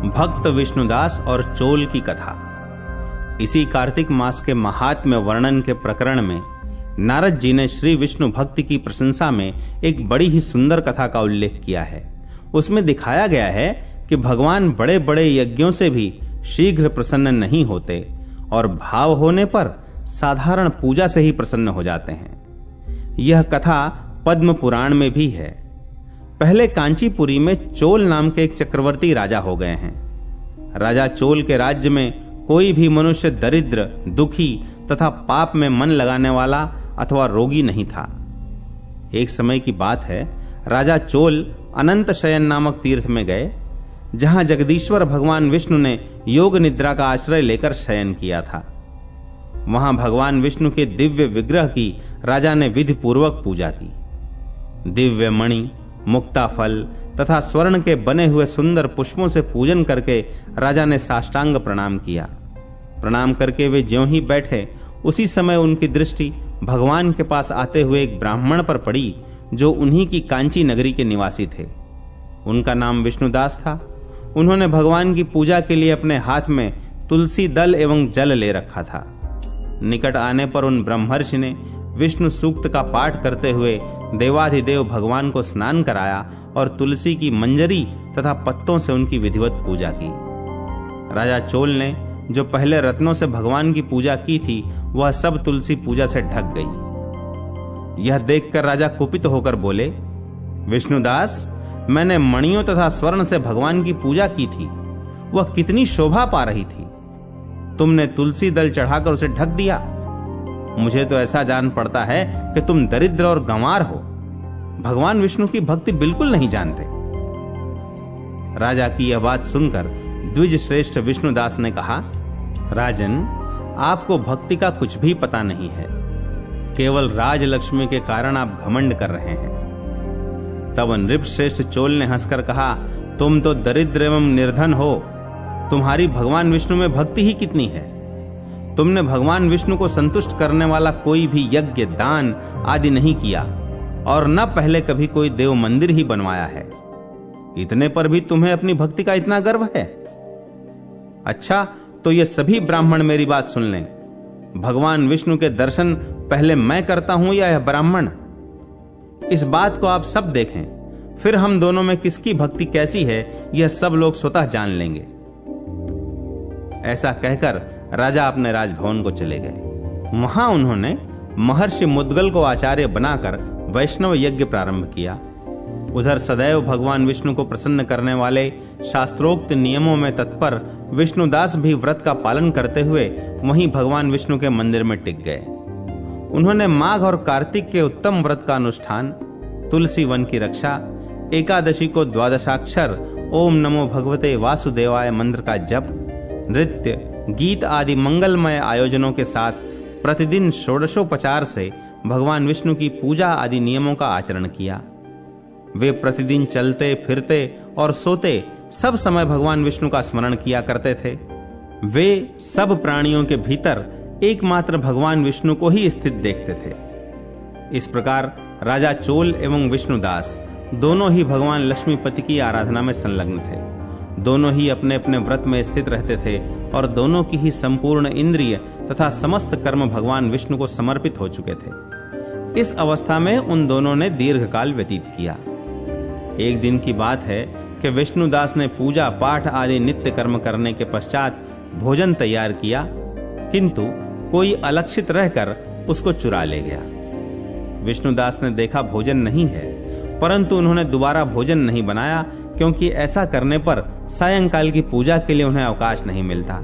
भक्त विष्णुदास और चोल की कथा। इसी कार्तिक मास के महात्म्य वर्णन के प्रकरण में नारद जी ने श्री विष्णु भक्ति की प्रशंसा में एक बड़ी ही सुंदर कथा का उल्लेख किया है। उसमें दिखाया गया है कि भगवान बड़े बड़े यज्ञों से भी शीघ्र प्रसन्न नहीं होते और भाव होने पर साधारण पूजा से ही प्रसन्न हो जाते हैं। यह कथा पद्म पुराण में भी है। पहले कांचीपुरी में चोल नाम के एक चक्रवर्ती राजा हो गए हैं। राजा चोल के राज्य में कोई भी मनुष्य दरिद्र, दुखी तथा पाप में मन लगाने वाला अथवा रोगी नहीं था। एक समय की बात है, राजा चोल अनंत शयन नामक तीर्थ में गए, जहां जगदीश्वर भगवान विष्णु ने योग निद्रा का आश्रय लेकर शयन किया था। वहां भगवान विष्णु के दिव्य विग्रह की राजा ने विधि पूर्वक पूजा की। दिव्य मणि, मुक्ता फल तथा स्वर्ण के बने हुए सुंदर पुष्पों से पूजन करके राजा ने साष्टांग प्रणाम किया। प्रणाम करके वे ज्यों ही बैठे, उसी समय उनकी दृष्टि भगवान के पास आते हुए एक ब्राह्मण पर पड़ी, जो उन्हीं की कांची नगरी के निवासी थे। उनका नाम विष्णुदास था। उन्होंने भगवान की पूजा के लिए अपने हाथ में तुलसी दल एवं जल ले रखा था। निकट आने पर उन ब्रह्मर्षि ने विष्णु सूक्त का पाठ करते हुए देवाधिदेव भगवान को स्नान कराया और तुलसी की मंजरी तथा पत्तों से उनकी विधिवत पूजा की। राजा चोल ने जो पहले रत्नों से भगवान की पूजा की थी, वह सब तुलसी पूजा से ढक गई। यह देखकर राजा कुपित होकर बोले, विष्णुदास, मैंने मणियों तथा स्वर्ण से भगवान की पूजा की थी, वह कितनी शोभा पा रही थी। तुमने तुलसी दल चढ़ाकर उसे ढक दिया। मुझे तो ऐसा जान पड़ता है कि तुम दरिद्र और गंवार हो, भगवान विष्णु की भक्ति बिल्कुल नहीं जानते। राजा की यह बात सुनकर द्विज श्रेष्ठ विष्णुदास ने कहा, राजन, आपको भक्ति का कुछ भी पता नहीं है। केवल राजलक्ष्मी के कारण आप घमंड कर रहे हैं। तब नृप श्रेष्ठ चोल ने हंसकर कहा, तुम तो दरिद्र एवं निर्धन हो, तुम्हारी भगवान विष्णु में भक्ति ही कितनी है। तुमने भगवान विष्णु को संतुष्ट करने वाला कोई भी यज्ञ, दान आदि नहीं किया और न पहले कभी कोई देव मंदिर ही बनवाया है। इतने पर भी तुम्हें अपनी भक्ति का इतना गर्व है। अच्छा, तो ये सभी ब्राह्मण मेरी बात सुन लें। भगवान विष्णु के दर्शन पहले मैं करता हूं या यह ब्राह्मण? इस बात को आप सब देखें, फिर हम दोनों में किसकी भक्ति कैसी है, यह सब लोग स्वतः जान लेंगे। ऐसा कहकर राजा अपने राजभवन को चले गए। वहां उन्होंने महर्षि मुद्गल को आचार्य बनाकर वैष्णव यज्ञ प्रारंभ किया। उधर सदैव भगवान विष्णु को प्रसन्न करने वाले शास्त्रोक्त नियमों में तत्पर विष्णुदास भी व्रत का पालन करते हुए वहीं भगवान विष्णु के मंदिर में टिक गए। उन्होंने माघ और कार्तिक के उत्तम व्रत का अनुष्ठान, तुलसी वन की रक्षा, एकादशी को द्वादशाक्षर ओम नमो भगवते वासुदेवाय मंत्र का जप, नृत्य, गीत आदि मंगलमय आयोजनों के साथ प्रतिदिन षोडशोपचार से भगवान विष्णु की पूजा आदि नियमों का आचरण किया। वे प्रतिदिन चलते फिरते और सोते सब समय भगवान विष्णु का स्मरण किया करते थे। वे सब प्राणियों के भीतर एकमात्र भगवान विष्णु को ही स्थित देखते थे। इस प्रकार राजा चोल एवं विष्णुदास दोनों ही भगवान लक्ष्मीपति की आराधना में संलग्न थे। दोनों ही अपने अपने व्रत में स्थित रहते थे और दोनों की ही संपूर्ण इंद्रिय तथा समस्त कर्म भगवान विष्णु को समर्पित हो चुके थे। इस अवस्था में उन दोनों ने दीर्घकाल व्यतीत किया। एक दिन की बात है कि विष्णुदास ने पूजा पाठ आदि नित्य कर्म करने के पश्चात भोजन तैयार किया, किंतु कोई अलक्षित रहकर उसको चुरा ले गया। विष्णुदास ने देखा भोजन नहीं है, परंतु उन्होंने दोबारा भोजन नहीं बनाया, क्योंकि ऐसा करने पर सायंकाल की पूजा के लिए उन्हें अवकाश नहीं मिलता।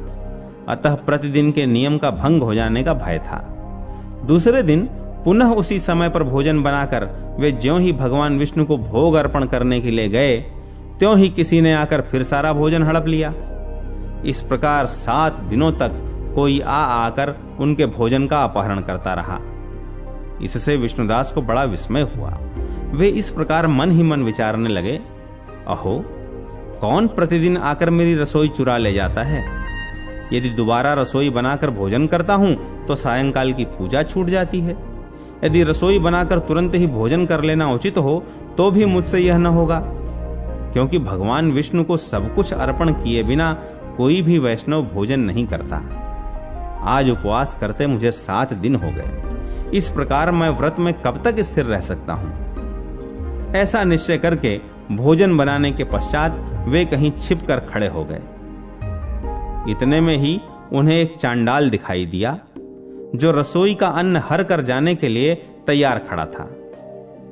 अतः प्रतिदिन के नियम का भंग हो जाने का भय था। दूसरे दिन पुनः उसी समय पर भोजन बनाकर वे ज्यों ही भगवान विष्णु को भोग अर्पण करने के लिए गए, त्यों ही किसी ने आकर फिर सारा भोजन हड़प लिया। इस प्रकार 7 दिनों तक कोई आकर उनके भोजन का अपहरण करता रहा। इससे विष्णुदास को बड़ा विस्मय हुआ। वे इस प्रकार मन ही मन विचारने लगे, अहो, कौन प्रतिदिन आकर मेरी रसोई चुरा ले जाता है? यदि दोबारा रसोई बनाकर भोजन करता हूं तो सायंकाल की पूजा छूट जाती है। यदि रसोई बनाकर तुरंत ही भोजन कर लेना उचित हो तो भी मुझसे यह न होगा। क्योंकि भगवान विष्णु को सब कुछ अर्पण किए बिना कोई भी वैष्णव भोजन नहीं करता। आज उपवास करते मुझे 7 दिन हो गए। इस प्रकार मैं व्रत में कब तक स्थिर रह सकता हूं? ऐसा निश्चय करके भोजन बनाने के पश्चात वे कहीं छिप कर खड़े हो गए। इतने में ही उन्हें एक चांडाल दिखाई दिया, जो रसोई का अन्न हर कर जाने के लिए तैयार खड़ा था।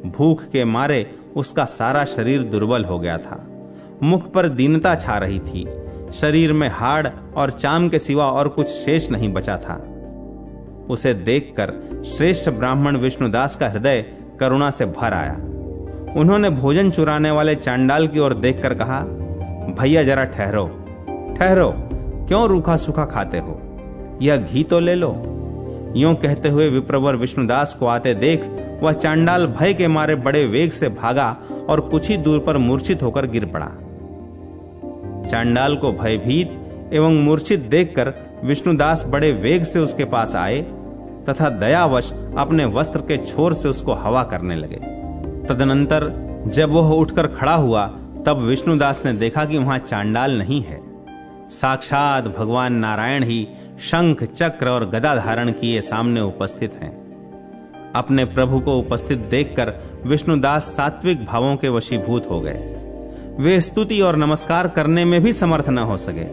भूख के मारे उसका सारा शरीर दुर्बल हो गया था। मुख पर दीनता छा रही थी। शरीर में हाड़ और चाम के सिवा और कुछ शेष नहीं बचा था। उसे देखकर श्रेष्ठ ब्राह्मण विष्णुदास का हृदय करुणा से भर आया। उन्होंने भोजन चुराने वाले चांडाल की ओर देखकर कहा, भैया जरा ठहरो ठहरो, क्यों रूखा सूखा खाते हो? यह घी तो ले लो। यूं कहते हुए विप्रवर विष्णुदास को आते देख वह चांडाल भय के मारे बड़े वेग से भागा और कुछ ही दूर पर मूर्छित होकर गिर पड़ा। चांडाल को भयभीत एवं मूर्छित देखकर विष्णुदास बड़े वेग से उसके पास आए तथा दयावश अपने वस्त्र के छोर से उसको हवा करने लगे। तदनंतर जब वह उठकर खड़ा हुआ तब विष्णुदास ने देखा कि वहां चांडाल नहीं है, साक्षात भगवान नारायण ही शंख चक्र और गदा धारण किए सामने उपस्थित हैं। अपने प्रभु को उपस्थित देखकर विष्णुदास सात्विक भावों के वशीभूत हो गए। वे स्तुति और नमस्कार करने में भी समर्थ न हो सके।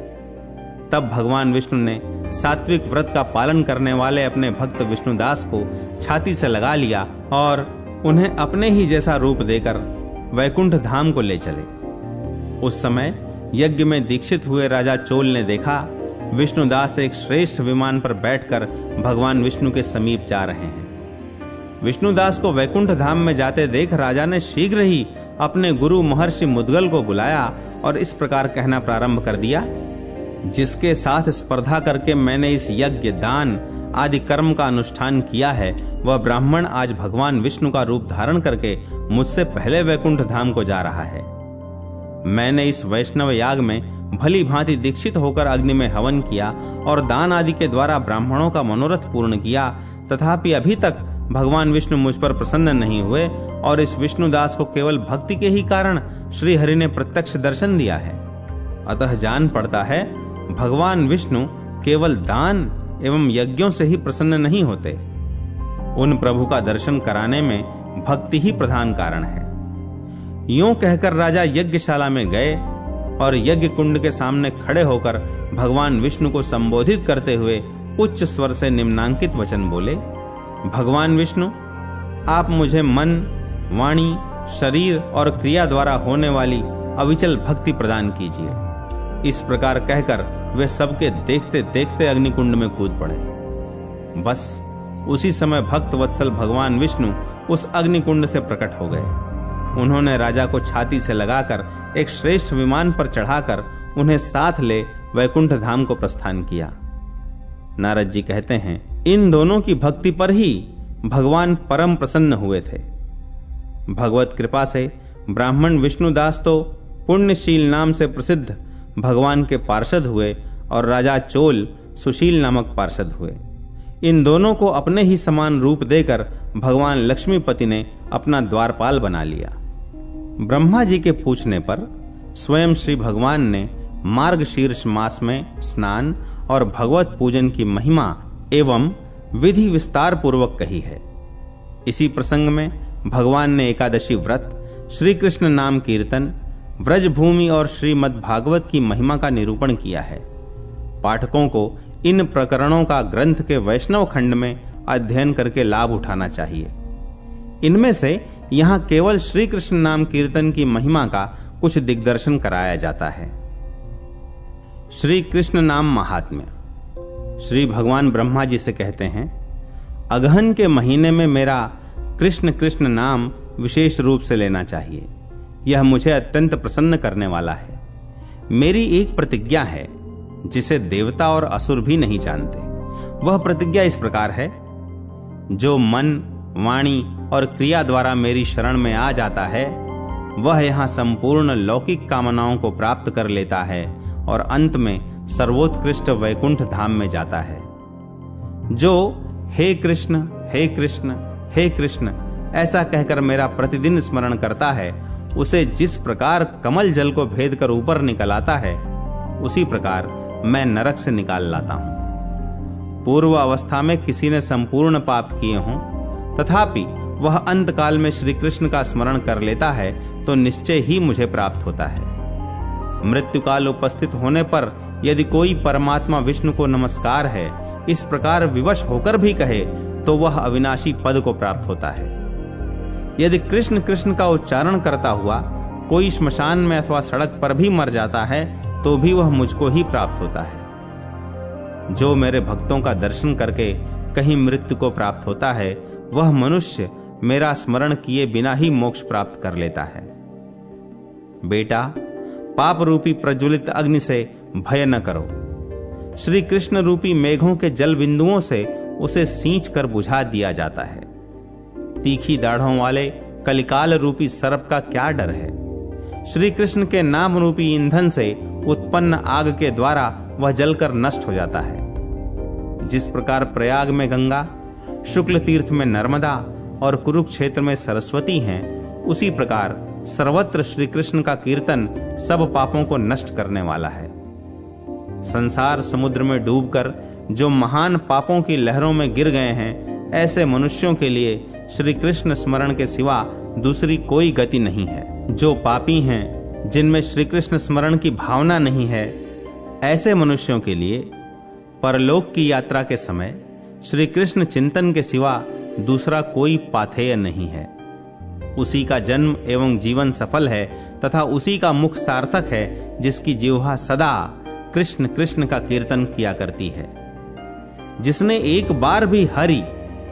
तब भगवान विष्णु ने सात्विक व्रत का पालन करने वाले अपने भक्त विष्णुदास को छाती से लगा लिया और उन्हें अपने ही जैसा रूप देकर वैकुंठ धाम को ले चले। उस समय यज्ञ में दीक्षित हुए राजा चोल ने देखा विष्णुदास एक श्रेष्ठ विमान पर बैठकर भगवान विष्णु के समीप जा रहे हैं। विष्णुदास को वैकुंठ धाम में जाते देख राजा ने शीघ्र ही अपने गुरु महर्षि मुद्गल को बुलाया और इस प्रकार कहना प्रारंभ कर दिया, जिसके साथ स्पर्धा करके मैंने इस यज्ञ दान आदि कर्म का अनुष्ठान किया है, वह ब्राह्मण आज भगवान विष्णु का रूप धारण करके मुझसे पहले वैकुंठ धाम को जा रहा है। मैंने इस वैष्णव याग में भली भांति दीक्षित होकर अग्नि में हवन किया और दान आदि के द्वारा ब्राह्मणों का मनोरथ पूर्ण किया, तथापि अभी तक भगवान विष्णु मुझ पर प्रसन्न नहीं हुए और इस विष्णुदास को केवल भक्ति के ही कारण श्री हरि ने प्रत्यक्ष दर्शन दिया है। अतः जान पड़ता है भगवान विष्णु केवल दान एवं यज्ञों से ही प्रसन्न नहीं होते। उन प्रभु का दर्शन कराने में भक्ति ही प्रधान कारण है। यूं कहकर राजा यज्ञशाला में गए और यज्ञ कुंड के सामने खड़े होकर भगवान विष्णु को संबोधित करते हुए उच्च स्वर से निम्नांकित वचन बोले, भगवान विष्णु, आप मुझे मन, वाणी, शरीर और क्रिया द्वारा होने वाली अविचल भक्ति प्रदान कीजिए। इस प्रकार कहकर वे सबके देखते देखते अग्निकुंड में कूद पड़े। बस उसी समय भक्त वत्सल भगवान विष्णु उस अग्निकुंड से प्रकट हो गए। उन्होंने राजा को छाती से लगाकर एक श्रेष्ठ विमान पर चढ़ाकर उन्हें साथ ले वैकुंठ धाम को प्रस्थान किया। नारद जी कहते हैं, इन दोनों की भक्ति पर ही भगवान परम प्रसन्न हुए थे। भगवत कृपा से ब्राह्मण विष्णुदास तो पुण्यशील नाम से प्रसिद्ध भगवान के पार्षद हुए और राजा चोल सुशील नामक पार्षद हुए। इन दोनों को अपने ही समान रूप देकर भगवान लक्ष्मीपति ने अपना द्वारपाल बना लिया। ब्रह्मा जी के पूछने पर स्वयं श्री भगवान ने मार्गशीर्ष मास में स्नान और भगवत पूजन की महिमा एवं विधि विस्तार पूर्वक कही है। इसी प्रसंग में भगवान ने एकादशी व्रत, श्री कृष्ण नाम कीर्तन, व्रजभूमि और श्रीमद् भागवत की महिमा का निरूपण किया है। पाठकों को इन प्रकरणों का ग्रंथ के वैष्णव खंड में अध्ययन करके लाभ उठाना चाहिए। इनमें से यहाँ केवल श्री कृष्ण नाम कीर्तन की महिमा का कुछ दिग्दर्शन कराया जाता है। श्री कृष्ण नाम महात्म्य। श्री भगवान ब्रह्मा जी से कहते हैं, अगहन के महीने में मेरा कृष्ण कृष्ण नाम विशेष रूप से लेना चाहिए। यह मुझे अत्यंत प्रसन्न करने वाला है। मेरी एक प्रतिज्ञा है जिसे देवता और असुर भी नहीं जानते। वह प्रतिज्ञा इस प्रकार है, जो मन, वाणी और क्रिया द्वारा मेरी शरण में आ जाता है वह यहाँ संपूर्ण लौकिक कामनाओं को प्राप्त कर लेता है और अंत में सर्वोत्कृष्ट वैकुंठ धाम में जाता है। जो हे कृष्ण हे कृष्ण हे कृष्ण ऐसा कहकर मेरा प्रतिदिन स्मरण करता है उसे जिस प्रकार कमल जल को भेद कर ऊपर निकल आता है, उसी प्रकार मैं नरक से निकाल लाता हूं। पूर्व अवस्था में किसी ने संपूर्ण पाप किए हों, तथापि वह अंत काल में श्री कृष्ण का स्मरण कर लेता है तो निश्चय ही मुझे प्राप्त होता है। मृत्यु काल उपस्थित होने पर यदि कोई परमात्मा विष्णु को नमस्कार है इस प्रकार विवश होकर भी कहे तो वह अविनाशी पद को प्राप्त होता है। यदि कृष्ण कृष्ण का उच्चारण करता हुआ कोई श्मशान में अथवा सड़क पर भी मर जाता है तो भी वह मुझको ही प्राप्त होता है। जो मेरे भक्तों का दर्शन करके कहीं मृत्यु को प्राप्त होता है, वह मनुष्य मेरा स्मरण किए बिना ही मोक्ष प्राप्त कर लेता है। बेटा, पाप रूपी प्रज्वलित अग्नि से भय न करो। श्री कृष्ण रूपी मेघों के जल बिंदुओं से उसे सींच कर बुझा दिया जाता है। तीखी दाढ़ों वाले कलिकाल रूपी सर्प का क्या डर है। श्री कृष्ण के नाम रूपी ईंधन से उत्पन्न आग के द्वारा वह जलकर नष्ट हो जाता है। जिस प्रकार प्रयाग में गंगा, शुक्ल तीर्थ में नर्मदा और कुरुक्षेत्र में सरस्वती हैं, उसी प्रकार सर्वत्र श्री कृष्ण का कीर्तन सब पापों को नष्ट करने वाला है। संसार समुद्र में डूबकर जो महान पापों की लहरों में गिर गए हैं, ऐसे मनुष्यों के लिए श्री कृष्ण स्मरण के सिवा दूसरी कोई गति नहीं है। जो पापी हैं, जिनमें श्री कृष्ण स्मरण की भावना नहीं है, ऐसे मनुष्यों के लिए परलोक की यात्रा के समय श्री कृष्ण चिंतन के सिवा दूसरा कोई पाथेय नहीं है। उसी का जन्म एवं जीवन सफल है तथा उसी का मुख सार्थक है जिसकी जिह्वा सदा कृष्ण कृष्ण का कीर्तन किया करती है। जिसने एक बार भी हरि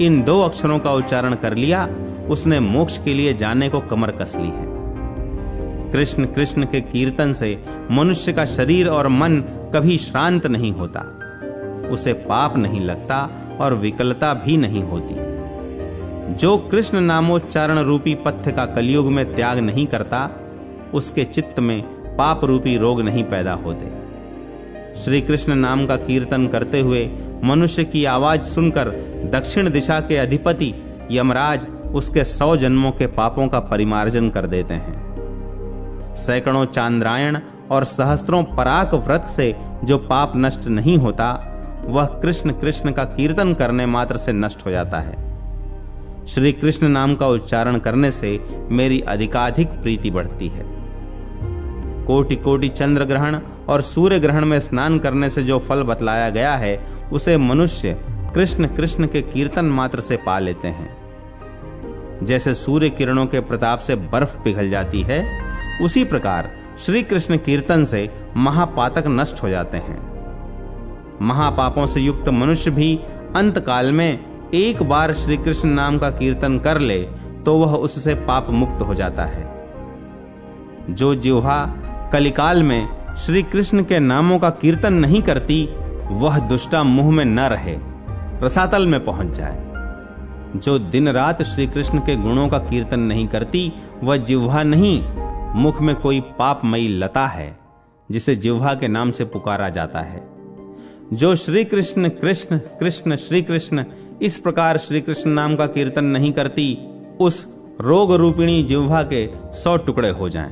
इन दो अक्षरों का उच्चारण कर लिया, उसने मोक्ष के लिए जाने को कमर कस ली है। कृष्ण कृष्ण के कीर्तन से मनुष्य का शरीर और मन कभी श्रांत नहीं होता, उसे पाप नहीं लगता और विकलता भी नहीं होती। जो कृष्ण नामोच्चारण रूपी पथ्य का कलयुग में त्याग नहीं करता, उसके चित्त में पाप रूपी रोग नहीं पैदा होते। श्री कृष्ण नाम का कीर्तन करते हुए मनुष्य की आवाज सुनकर दक्षिण दिशा के अधिपति यमराज उसके 100 जन्मों के पापों का परिमार्जन कर देते हैं। सैकड़ों चांद्रायण और सहस्त्रों पराक व्रत से जो पाप नष्ट नहीं होता, वह कृष्ण कृष्ण का कीर्तन करने मात्र से नष्ट हो जाता है। श्री कृष्ण नाम का उच्चारण करने से मेरी अधिकाधिक प्रीति बढ़ती है। कोटि कोटि चंद्र ग्रहण और सूर्य ग्रहण में स्नान करने से जो फल बतलाया गया है, उसे मनुष्य कृष्ण कृष्ण के कीर्तन मात्र से पा लेते हैं। जैसे सूर्य किरणों के प्रताप से बर्फ पिघल जाती है, उसी प्रकार श्री कृष्ण कीर्तन से महापातक नष्ट हो जाते हैं। महापापों से युक्त मनुष्य भी अंत काल में एक बार श्री कृष्ण नाम का कीर्तन कर ले तो वह उससे पाप मुक्त हो जाता है। जो जिह्वा कलिकाल में श्री कृष्ण के नामों का कीर्तन नहीं करती, वह दुष्टा मुंह में न रहे, रसातल में पहुंच जाए। जो दिन रात श्री कृष्ण के गुणों का कीर्तन नहीं करती, वह जिह्वा नहीं, मुख में कोई पापमयी लता है जिसे जिह्वा के नाम से पुकारा जाता है। जो श्री कृष्ण कृष्ण कृष्ण श्री कृष्ण इस प्रकार श्री कृष्ण नाम का कीर्तन नहीं करती, उस रोग रूपिणी जिह्वा के 100 टुकड़े हो जाएं।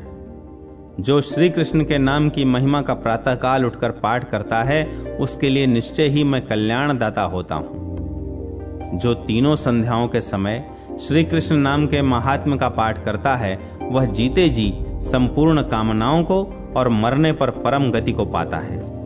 जो श्री कृष्ण के नाम की महिमा का प्रातःकाल उठकर पाठ करता है, उसके लिए निश्चय ही मैं कल्याण दाता होता हूं। जो तीनों संध्याओं के समय श्री कृष्ण नाम के महात्म्य का पाठ करता है, वह जीते जी संपूर्ण कामनाओं को और मरने पर परम गति को पाता है।